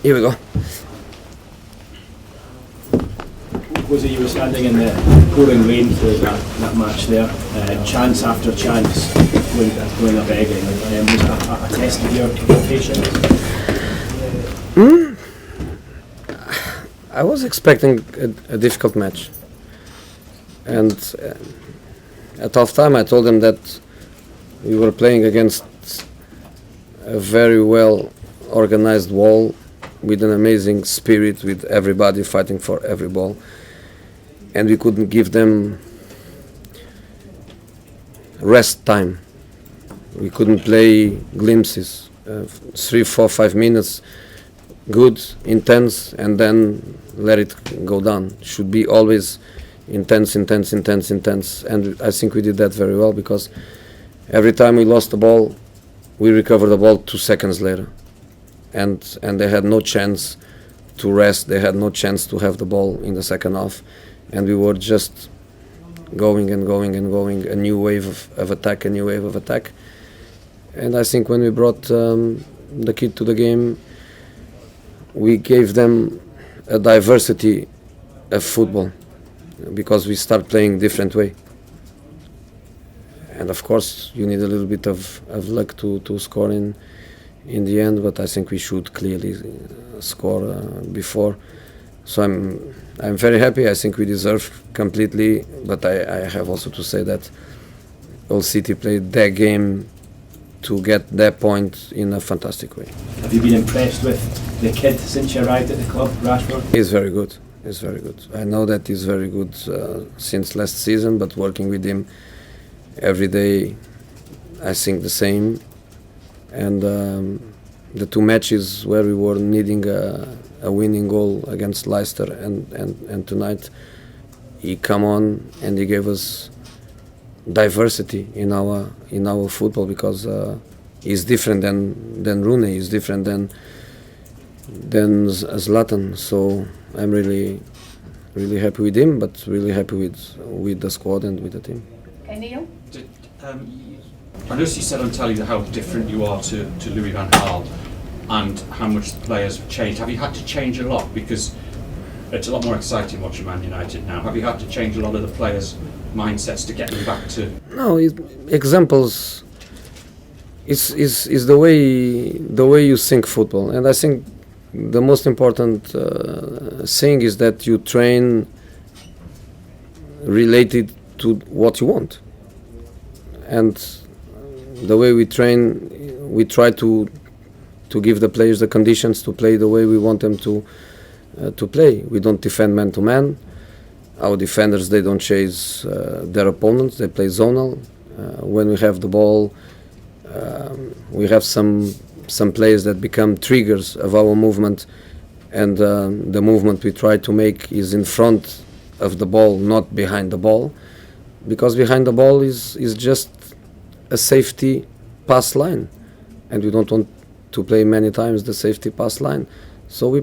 Here we go. Jose, you were standing in the pouring rain for that match there, chance after chance going up begging. Was that a test of your patience? I was expecting a difficult match, and at half time I told them that we were playing against a very well organized wall with an amazing spirit, with everybody fighting for every ball, and we couldn't give them rest time. We couldn't play glimpses, 3, 4, 5 minutes, good, intense, and then let it go down. Should be always intense, intense, intense, intense, and I think we did that very well, because every time we lost the ball, we recovered the ball 2 seconds later, and they had no chance to rest. They had no chance to have the ball in the second half, and we were just going and going and going, a new wave of attack, a new wave of attack. And I think when we brought the kid to the game, we gave them a diversity of football, because we start playing different way. And of course, you need a little bit of luck to score in the end, but I think we should clearly score before. So I'm very happy. I think we deserve completely, but I have also to say that Hull City played their game to get that point in a fantastic way. Have you been impressed with the kid since you arrived at the club, Rashford? He's very good. He's very good. I know that he's very good since last season, but working with him every day, I think the same. And the 2 matches where we were needing a winning goal against Leicester and tonight, he come on and he gave us diversity in our football, because he's different than Rooney, he's different than Zlatan. So I'm really happy with him, but really happy with the squad and with the team. Okay, Neil? I noticed you said on telly how different you are to Louis van Gaal and how much the players have changed. Have you had to change a lot? Because it's a lot more exciting watching Man United now. Have you had to change a lot of the players' mindsets to get them back to... No, examples is the way you think football. And I think the most important thing is that you train related to what you want. And the way we train, we try to give the players the conditions to play the way we want them to play. We don't defend man to man. Our defenders, they don't chase their opponents. They play zonal. When we have the ball, we have some players that become triggers of our movement, and the movement we try to make is in front of the ball, not behind the ball, because behind the ball is just a safety pass line, and we don't want to play many times the safety pass line. So we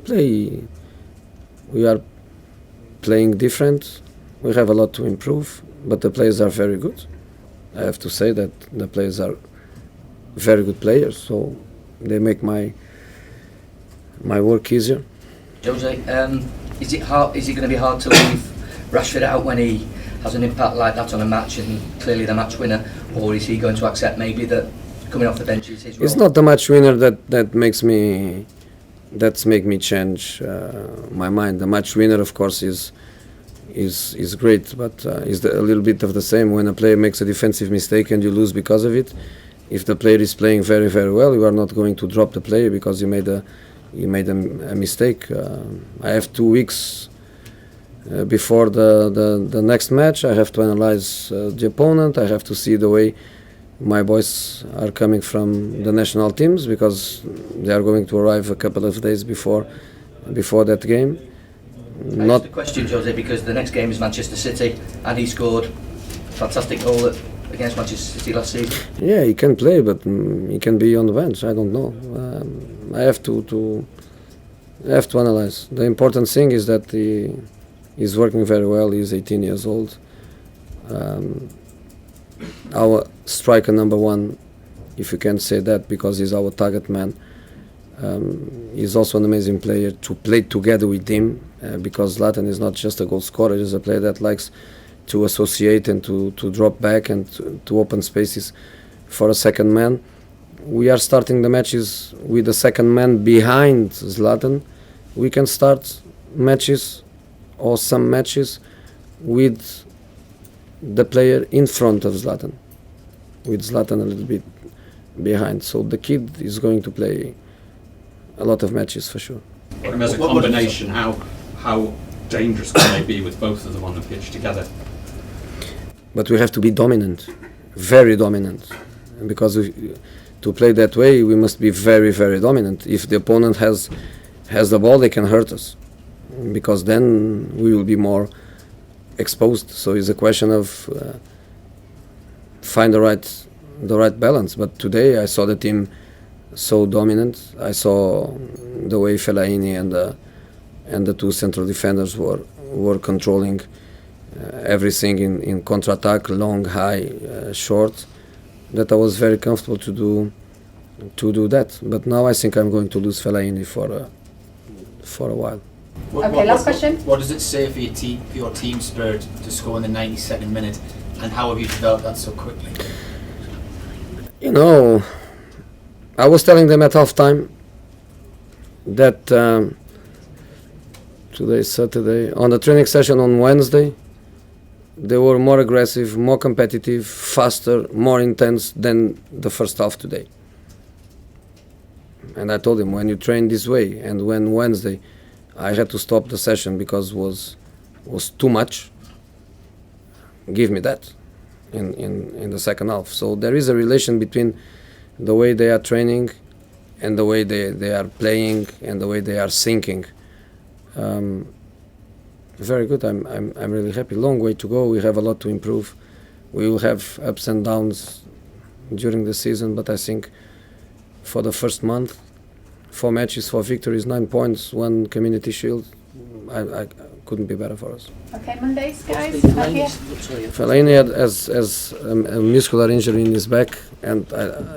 are playing different. We have a lot to improve, but the players are very good. I have to say that the players are very good players, so they make my work easier. Jose, is it going to be hard to leave Rashford out when he has an impact like that on a match and clearly the match winner, or is he going to accept maybe that coming off the bench is his role? It's not the match winner that makes me change my mind. The match winner, of course, is great, but is a little bit of the same. When a player makes a defensive mistake and you lose because of it, if the player is playing very, very well, you are not going to drop the player because you made a mistake. I have 2 weeks before the next match. I have to analyze the opponent. I have to see the way my boys are coming from the national teams, because they are going to arrive a couple of days before that game. Not the question, Jose, because the next game is Manchester City, and he scored a fantastic goal against Manchester City last season. Yeah, he can play, but he can be on the bench. I don't know. I have to analyze. The important thing is that he's working very well. He's 18 years old. Our striker number 1, if you can say that, because he's our target man, He's also an amazing player to play together with him, because Zlatan is not just a goal scorer, he's a player that likes to associate and to drop back and to open spaces for a second man. We are starting the matches with the second man behind Zlatan. We can start matches or some matches with the player in front of Zlatan, with Zlatan a little bit behind. So the kid is going to play a lot of matches for sure. But as a combination, how dangerous can they be with both of them on the pitch together? But we have to be dominant, very dominant, because to play that way we must be very, very dominant. If the opponent has the ball, they can hurt us, because then we will be more exposed. So it's a question of find the right balance. But today I saw the team so dominant. I saw the way Fellaini and the two central defenders were controlling everything in counter-attack, long, high, short, that I was very comfortable to do that. But now I think I'm going to lose Fellaini for a while. Last question. What does it say for your team spirit to score in the 92nd minute, and how have you developed that so quickly? You know, I was telling them at half-time that today is Saturday, on the training session on Wednesday, they were more aggressive, more competitive, faster, more intense than the first half today. And I told him, when you train this way, and when Wednesday I had to stop the session because was too much, give me that in the second half. So there is a relation between the way they are training and the way they are playing and the way they are thinking. Very good. I'm really happy. Long way to go. We have a lot to improve. We will have ups and downs during the season, but I think for the first month, 4 matches, 4 victories, 9 points, 1 community shield, I couldn't be better for us. Okay, Mondays, guys. Up here. Fellaini has a muscular injury in his back, and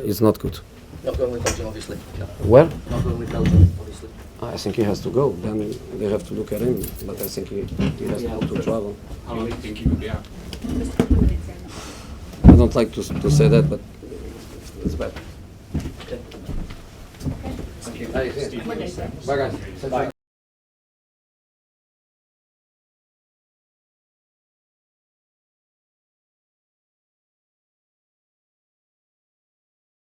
it's not good. Not going with Belgium, obviously. No. Where? Not going with Belgium, obviously. I think he has to go. Then they have to look at him. But I think he has to travel. How long do you think he would be out? I don't like to say that, but it's bad. Okay. Mondays, yeah. Bye guys.